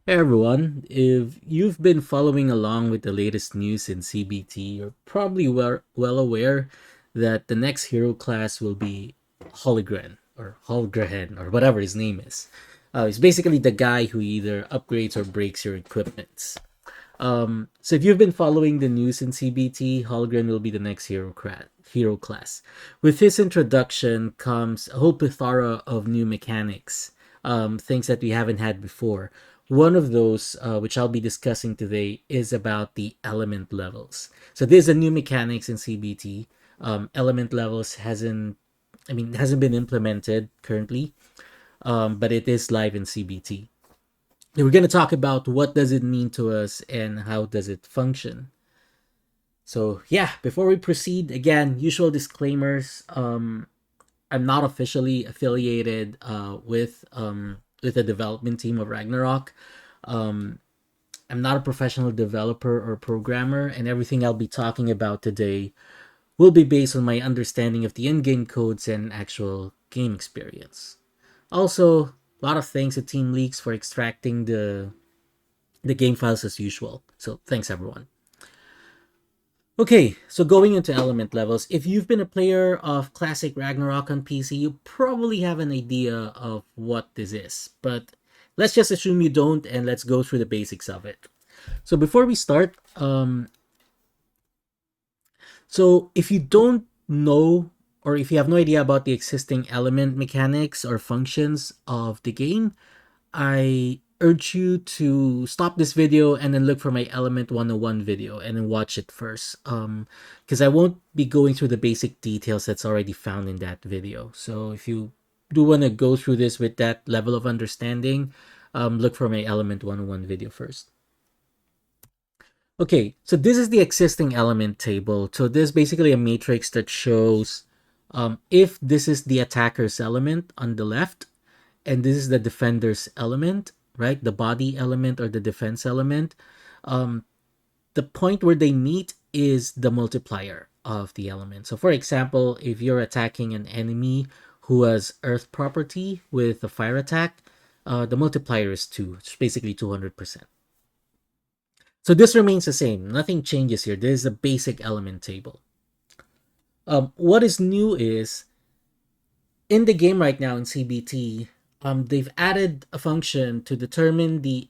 Hey everyone, if you've been following along with the latest news in CBT, you're probably well aware that the next hero class will be Holgren or whatever his name is. He's basically the guy who either upgrades or breaks your equipments. So if you've been following the news in CBT, Holgren will be the next hero class. With his introduction comes a whole plethora of new mechanics, things that we haven't had before. One of those, which I'll be discussing today, is about the element levels. So there's a new mechanics in CBT. Element levels hasn't been implemented currently, but it is live in CBT. We're going to talk about what does it mean to us and how does it function. So yeah, before we proceed, again, usual disclaimers. I'm not officially affiliated with the development team of Ragnarok. Um, I'm not a professional developer or programmer, and everything I'll be talking about today will be based on my understanding of the in-game codes and actual game experience. Also, a lot of thanks to Team Leaks for extracting the game files as usual. So thanks everyone. Okay, so going into element levels, if you've been a player of classic Ragnarok on PC, you probably have an idea of what this is. But let's just assume you don't, and let's go through the basics of it. So before we start, so if you don't know or if you have no idea about the existing element mechanics or functions of the game, I urge you to stop this video and then look for my Element 101 video and then watch it first. Because I won't be going through the basic details that's already found in that video. So if you do want to go through this with that level of understanding, look for my Element 101 video first. Okay, so this is the existing element table. So this is basically a matrix that shows if this is the attacker's element on the left, and this is the defender's element, right? The body element or the defense element. Um, the point where they meet is the multiplier of the element. So, for example, if you're attacking an enemy who has earth property with a fire attack, the multiplier is 2. It's basically 200%. So this remains the same. Nothing changes here. This is a basic element table. What is new is in the game right now in CBT, they've added a function to determine the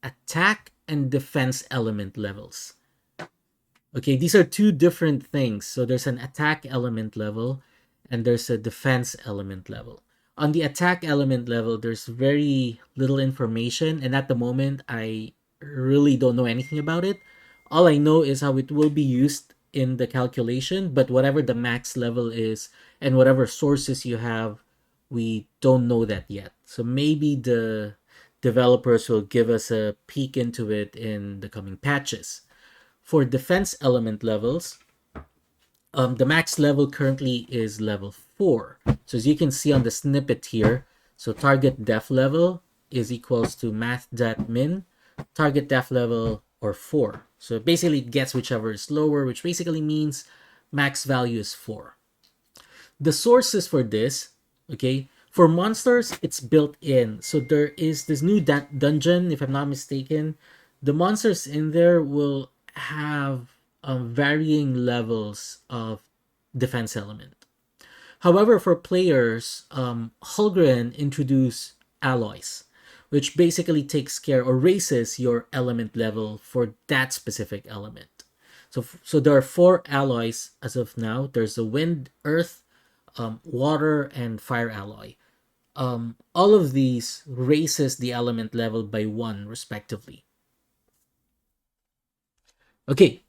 attack and defense element levels. Okay, these are two different things. So there's an attack element level and there's a defense element level. On the attack element level, there's very little information, and at the moment, I really don't know anything about it. All I know is how it will be used in the calculation, but whatever the max level is and whatever sources you have, we don't know that yet. So maybe the developers will give us a peek into it in the coming patches. For defense element levels, the max level currently is level 4. So as you can see on the snippet here, so target def level is equals to math.min, target def level or 4. So basically it gets whichever is lower, which basically means max value is 4. The sources for this, okay, for monsters, it's built in. So there is this new dungeon, if I'm not mistaken. The monsters in there will have varying levels of defense element. However, for players, Holgren introduced alloys, which basically takes care or raises your element level for that specific element. So there are 4 alloys as of now. There's the wind, earth, water, and fire alloy. All of these raises the element level by 1 respectively. Okay,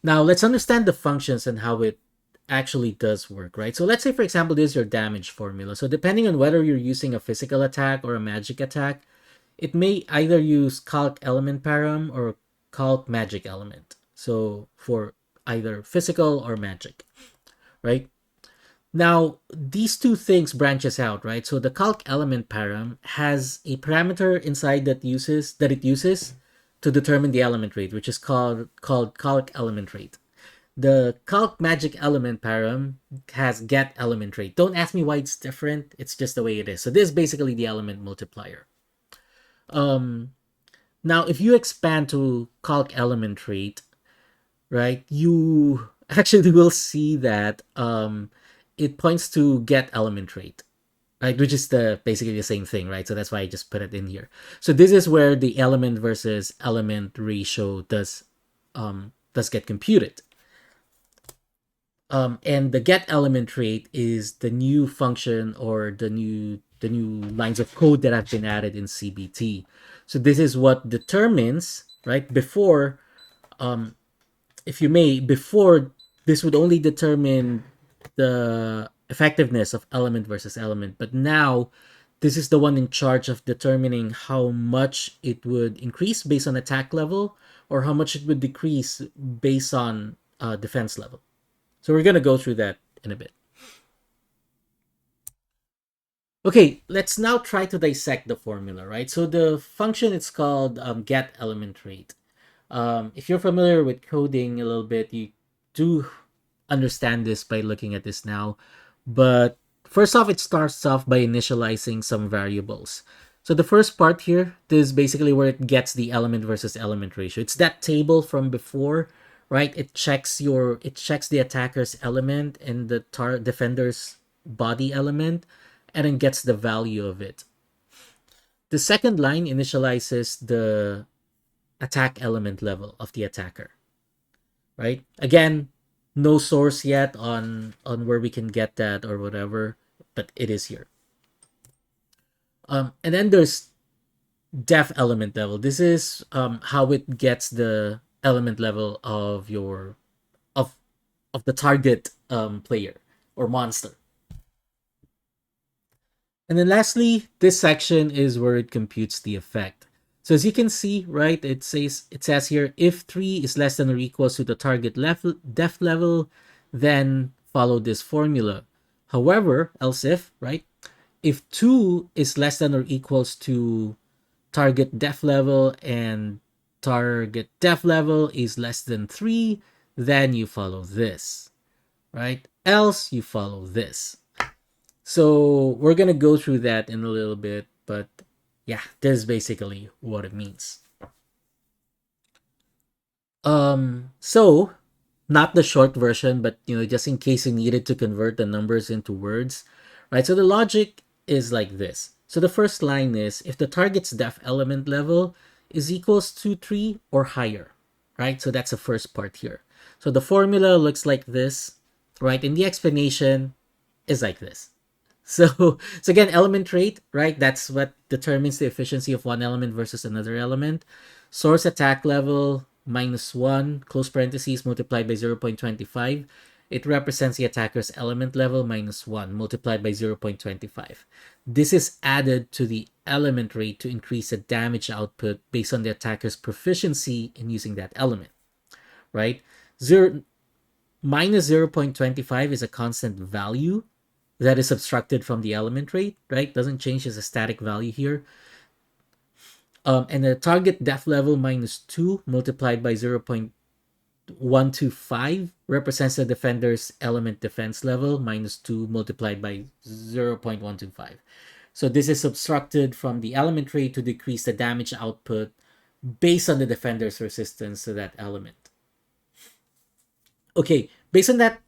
now let's understand the functions and how it actually does work, right? So let's say, for example, this is your damage formula. So depending on whether you're using a physical attack or a magic attack, it may either use calc element param or calc magic element. So for either physical or magic, right? Now, these two things branches out, right? So the calc element param has a parameter inside that it uses to determine the element rate, which is called calc element rate. The calc magic element param has get element rate. Don't ask me why it's different. It's just the way it is. So this is basically the element multiplier. Um, Now, if you expand to calc element trait, right, you actually will see that it points to get element trait, right, which is the basically the same thing, right? So that's why I just put it in here. So this is where the element versus element ratio does get computed. And the get element trait is the new function or the new lines of code that have been added in CBT. So this is what determines, right, before, if you may, before, this would only determine the effectiveness of element versus element, but now this is the one in charge of determining how much it would increase based on attack level or how much it would decrease based on defense level. So we're going to go through that in a bit. Okay, let's now try to dissect the formula, right? So the function, it's called get element rate. If you're familiar with coding a little bit, you do understand this by looking at this now. But first off, it starts off by initializing some variables. So the first part here, this is basically where it gets the element versus element ratio. It's that table from before, right? It checks the attacker's element and the defender's body element, and then gets the value of it. The second line initializes the attack element level of the attacker, right? Again, no source yet on where we can get that or whatever, but it is here. And then there's def element level. This is how it gets the element level of your of of the target player or monster. And then lastly, this section is where it computes the effect. So as you can see, right, it says here, if 3 is less than or equals to the target level, depth level, then follow this formula. However, else if, right, if 2 is less than or equals to target depth level and target depth level is less than 3, then you follow this, right? Else you follow this. So we're gonna go through that in a little bit, but yeah, this is basically what it means. So not the short version, but just in case you needed to convert the numbers into words, right? So the logic is like this. So the first line is if the target's def element level is equals to 3 or higher, right? So that's the first part here. So the formula looks like this, right? And the explanation is like this. So again, element trait, right? That's what determines the efficiency of one element versus another element. Source attack level -1, close parentheses, multiplied by 0.25. It represents the attacker's element level -1 multiplied by 0.25. This is added to the element rate to increase the damage output based on the attacker's proficiency in using that element, right? Minus 0.25 is a constant value that is subtracted from the element rate, right? Doesn't change as a static value here. And the target depth level -2 multiplied by 0.125 represents the defender's element defense level -2 multiplied by 0.125. So this is subtracted from the element rate to decrease the damage output based on the defender's resistance to that element. Okay, based on that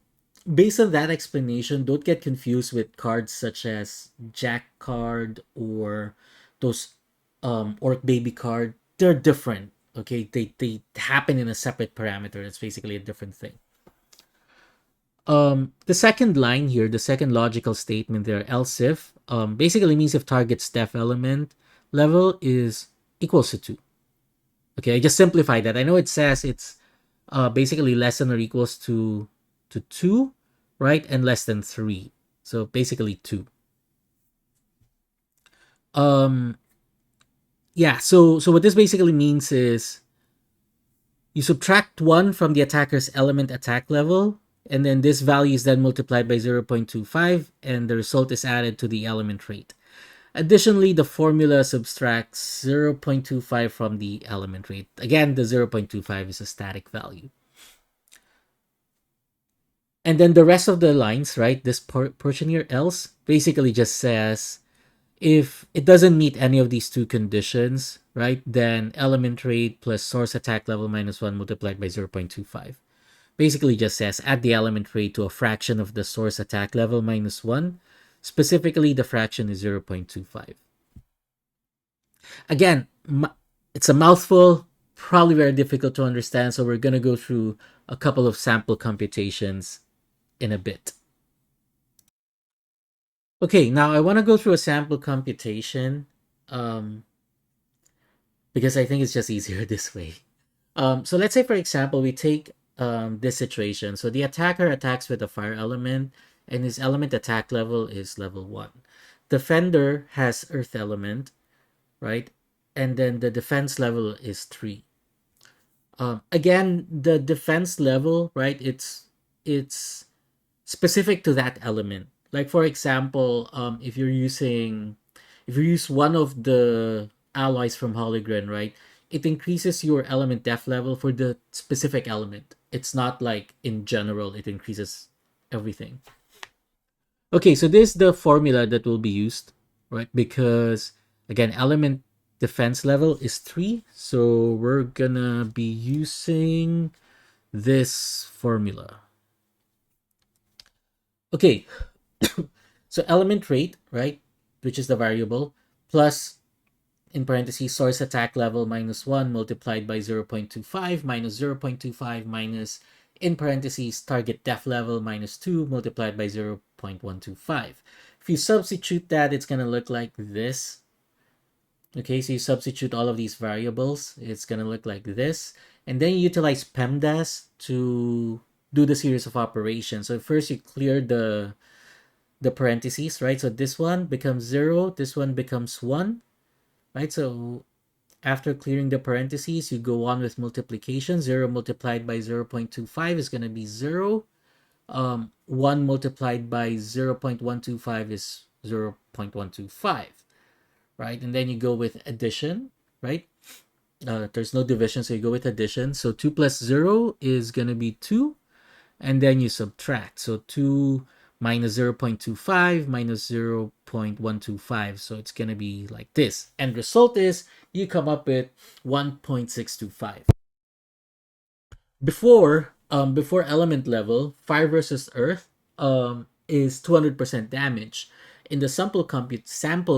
explanation, don't get confused with cards such as Jack card or those Orc Baby card. They're different. Okay, they happen in a separate parameter. It's basically a different thing. The second line here, the second logical statement there, else if, basically means if target's def element level is equals to 2. Okay, I just simplified that. I know it says it's basically less than or equals to 2, right? And less than 3. So basically 2. Um yeah, so what this basically means is you subtract 1 from the attacker's element attack level, and then this value is then multiplied by 0.25, and the result is added to the element rate. Additionally, the formula subtracts 0.25 from the element rate. Again, the 0.25 is a static value. And then the rest of the lines, right? This portion here, else, basically just says If it doesn't meet any of these two conditions, right, then element rate plus source attack level minus 1 multiplied by 0.25. Basically just says add the element rate to a fraction of the source attack level minus 1. Specifically, the fraction is 0.25. Again, it's a mouthful, probably very difficult to understand, so we're going to go through a couple of sample computations in a bit. Okay, now I want to go through a sample computation because I think it's just easier this way. So let's say, for example, we take this situation. So the attacker attacks with a fire element, and his element attack level is level 1. Defender has earth element, right? And then the defense level is 3. Again, the defense level, right? It's specific to that element. Like for example, if you use one of the alloys from Hologren, right? It increases your element def level for the specific element. It's not like in general it increases everything. Okay, so this is the formula that will be used, right? Because again, element defense level is 3, so we're gonna be using this formula. Okay, so element rate, right, which is the variable, plus in parentheses source attack level minus 1 multiplied by 0.25 minus 0.25 minus in parentheses target def level minus 2 multiplied by 0.125. If you substitute that, it's going to look like this. Okay, so you substitute all of these variables, it's going to look like this. And then you utilize PEMDAS to do the series of operations. So first you clear the parentheses, right? So this one becomes 0, this one becomes 1, right? So after clearing the parentheses, you go on with multiplication. 0 multiplied by 0.25 is going to be 0. 1 multiplied by 0.125 is 0.125, right? And then you go with addition, right? There's no division, so you go with addition. So 2 plus 0 is going to be 2. And then you subtract. So 2 minus 0.25 minus 0.125. So it's going to be like this. And result is you come up with 1.625. Before element level, fire versus earth is 200% damage. In the sample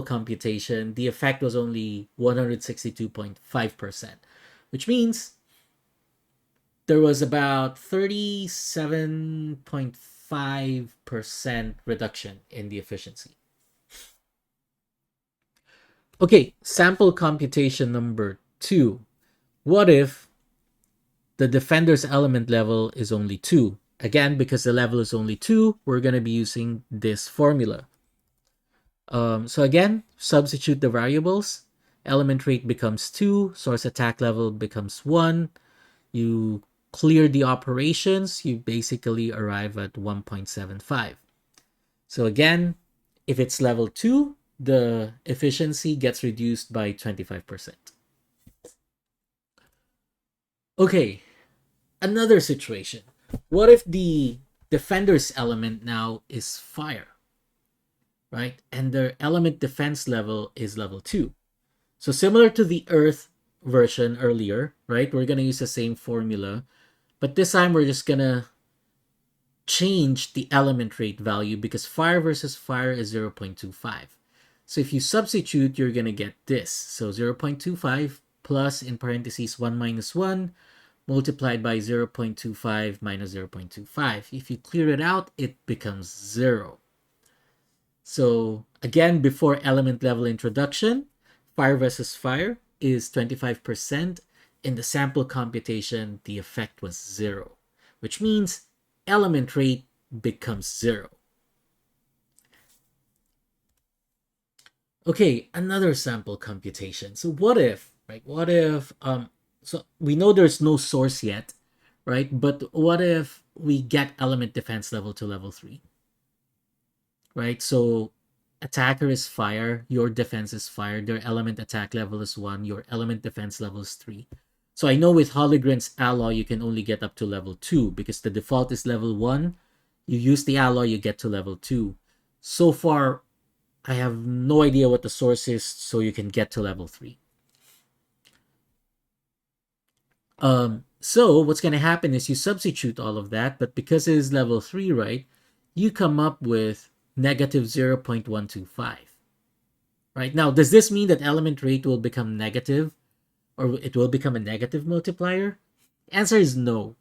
computation, the effect was only 162.5%, which means there was about 37.5% reduction in the efficiency. Okay, sample computation number 2. What if the defender's element level is only 2? Again, because the level is only 2, we're going to be using this formula. So again, substitute the variables. Element rate becomes 2, source attack level becomes 1. You clear the operations, you basically arrive at 1.75. So again, if it's level 2, the efficiency gets reduced by 25%. Okay, another situation. What if the defender's element now is fire, right? And their element defense level is level 2. So similar to the earth version earlier, right? We're going to use the same formula, but this time we're just going to change the element rate value because fire versus fire is 0.25. So if you substitute, you're going to get this. So 0.25 plus in parentheses 1 minus 1 multiplied by 0.25 minus 0.25. If you clear it out, it becomes 0. So again, before element level introduction, fire versus fire is 25%. In the sample computation, the effect was 0, which means element rate becomes 0. Okay, another sample computation. So what if, right? What if, so we know there's no source yet, right? But what if we get element defense level to level 3, right? So attacker is fire, your defense is fire, their element attack level is 1, your element defense level is 3. So I know with Hologren's alloy, you can only get up to level 2 because the default is level 1. You use the alloy, you get to level 2. So far, I have no idea what the source is, so you can get to level 3. So what's going to happen is you substitute all of that, but because it is level 3, right, you come up with negative 0.125. Right? Now, does this mean that element rate will become negative or it will become a negative multiplier? Answer is no.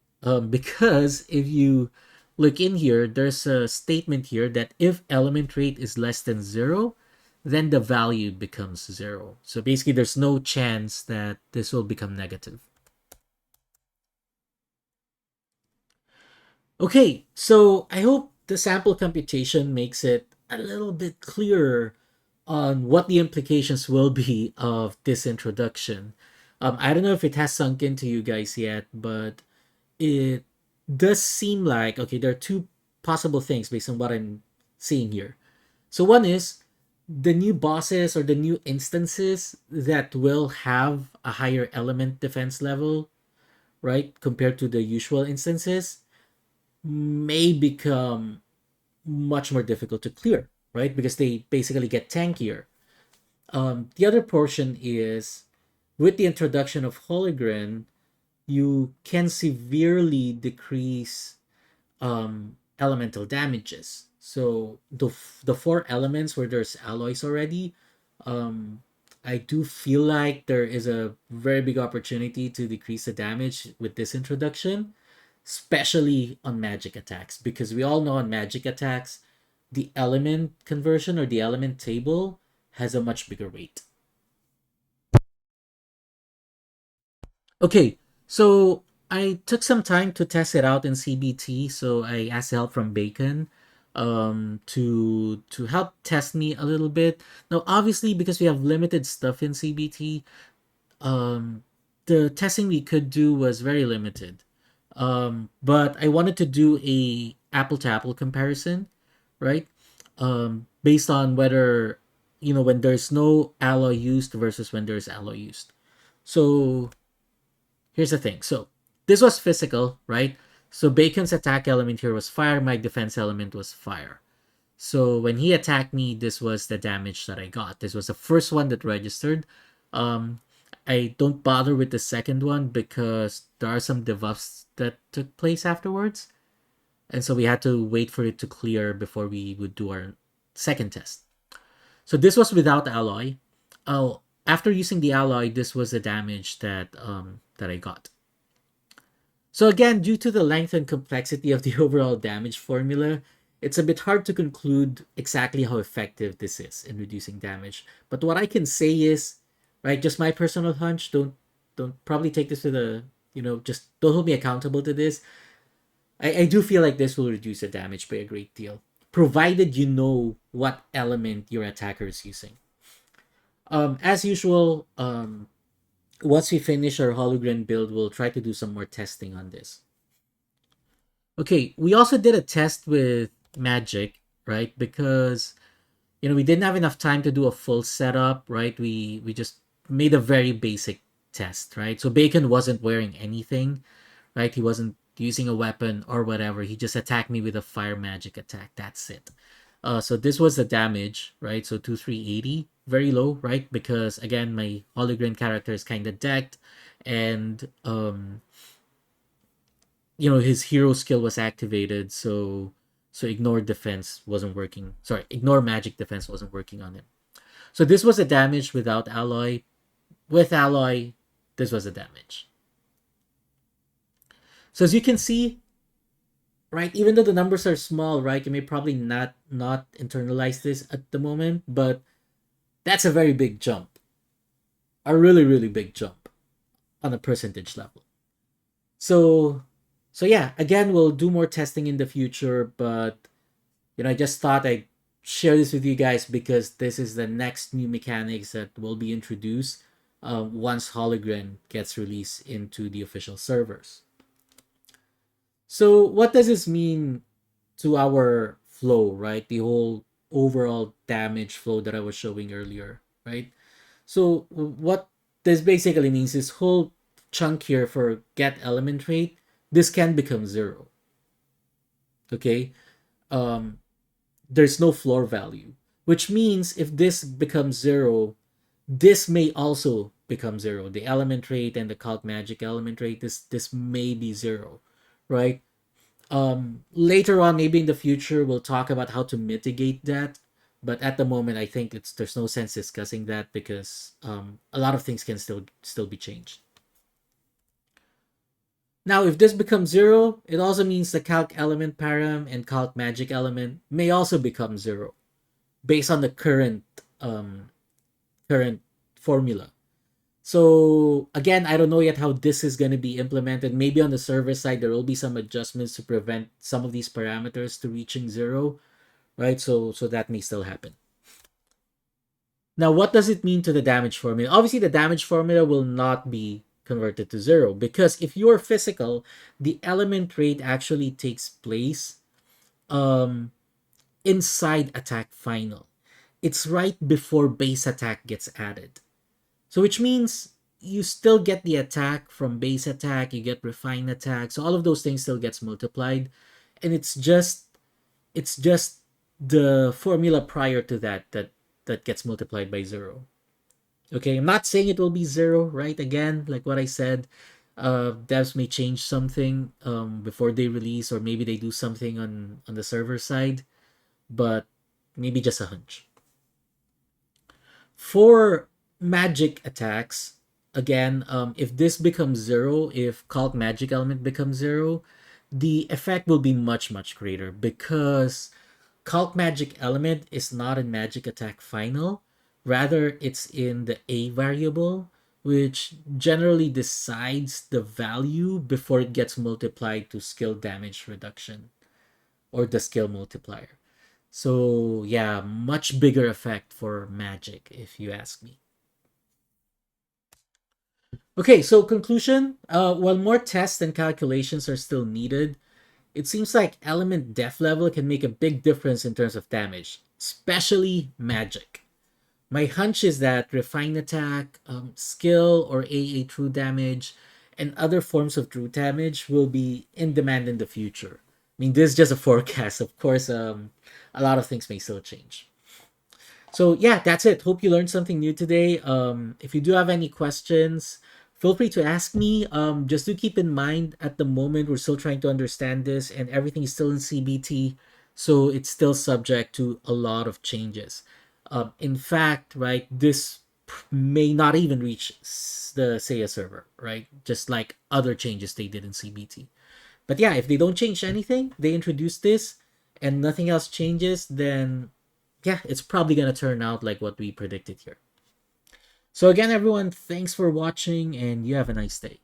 Because if you look in here, there's a statement here that if element rate is less than 0, then the value becomes 0. So basically, there's no chance that this will become negative. Okay, so I hope the sample computation makes it a little bit clearer on what the implications will be of this introduction. I don't know if it has sunk into you guys yet, but it does seem like, okay, there are two possible things based on what I'm seeing here. So one is the new bosses or the new instances that will have a higher element defense level, right, compared to the usual instances may become much more difficult to clear, right? Because they basically get tankier. The other portion is with the introduction of Hologren, you can severely decrease elemental damages. So the four elements where there's alloys already, um, I do feel like there is a very big opportunity to decrease the damage with this introduction, especially on magic attacks, because we all know on magic attacks, the element conversion or the element table has a much bigger weight. Okay, so I took some time to test it out in CBT, so I asked help from Bacon to help test me a little bit. Now, obviously, because we have limited stuff in CBT, um, the testing we could do was very limited. But I wanted to do a apple to apple comparison, right? Based on whether when there's no alloy used versus when there's alloy used. So here's the thing. So this was physical, right? So Bacon's attack element here was fire. My defense element was fire. So when he attacked me, this was the damage that I got. This was the first one that registered. Um, I don't bother with the second one because there are some debuffs that took place afterwards. And so we had to wait for it to clear before we would do our second test. So this was without alloy. Oh, after using the alloy, this was the damage that I got. So again, due to the length and complexity of the overall damage formula, it's a bit hard to conclude exactly how effective this is in reducing damage. But what I can say is, right, just my personal hunch, don't probably take this to the, just don't hold me accountable to this. I do feel like this will reduce the damage by a great deal, provided you know what element your attacker is using. As usual, once we finish our hologram build, we'll try to do some more testing on this. Okay, we also did a test with magic, right? Because we didn't have enough time to do a full setup, right? We just made a very basic test, right? So Bacon wasn't wearing anything, right? He wasn't using a weapon or whatever. He just attacked me with a fire magic attack. That's it. So this was the damage, right? So 2380, very low, right? Because again, my hologram character is kind of decked, and his hero skill was activated, so ignore defense wasn't working. Sorry, ignore magic defense wasn't working on him. So this was a damage without alloy. With alloy, this was a damage. So as you can see, right, even though the numbers are small, right, you may probably not internalize this at the moment, but that's a very big jump. A really, really big jump on a percentage level. So yeah, again, we'll do more testing in the future, but I just thought I'd share this with you guys because this is the next new mechanics that will be introduced once Hologram gets released into the official servers. So what does this mean to our flow, right? The whole overall damage flow that I was showing earlier, right? So what this basically means is whole chunk here for get element rate, this can become 0. Okay? There's no floor value. which means if this becomes zero, this may also become zero. The element rate and the calc magic element rate, this may be zero, right? Later on, maybe in the future, we'll talk about how to mitigate that. But at the moment, I think there's no sense discussing that because a lot of things can still be changed. Now, if this becomes zero, it also means the calc element param and calc magic element may also become zero based on the current formula. So again, I don't know yet how this is going to be implemented. Maybe on the server side, there will be some adjustments to prevent some of these parameters to reaching zero, right? So that may still happen. Now, what does it mean to the damage formula? Obviously, the damage formula will not be converted to zero because if you're physical, the element rate actually takes place um, inside attack final. It's right before base attack gets added. So which means you still get the attack from base attack, you get refined attack. So all of those things still gets multiplied. And it's just the formula prior to that gets multiplied by zero. Okay, I'm not saying it will be zero, right? Again, like what I said, devs may change something before they release, or maybe they do something on the server side, but maybe just a hunch. For magic attacks, again, if this becomes zero, if cult magic element becomes zero, the effect will be much, much greater because cult magic element is not in magic attack final. Rather, it's in the A variable, which generally decides the value before it gets multiplied to skill damage reduction or the skill multiplier. So yeah, much bigger effect for magic, if you ask me. Okay, so conclusion. While more tests and calculations are still needed, it seems like element depth level can make a big difference in terms of damage, especially magic. My hunch is that refined attack, skill, or AA true damage, and other forms of true damage will be in demand in the future. I mean, this is just a forecast. Of course, a lot of things may still change. So yeah, that's it. Hope you learned something new today. If you do have any questions, feel free to ask me. Just do keep in mind at the moment we're still trying to understand this, and everything is still in CBT, so it's still subject to a lot of changes. In fact, right, this may not even reach the SEA server, right? Just like other changes they did in CBT. But yeah, if they don't change anything, they introduce this, and nothing else changes, then yeah, it's probably going to turn out like what we predicted here. So again, everyone, thanks for watching and you have a nice day.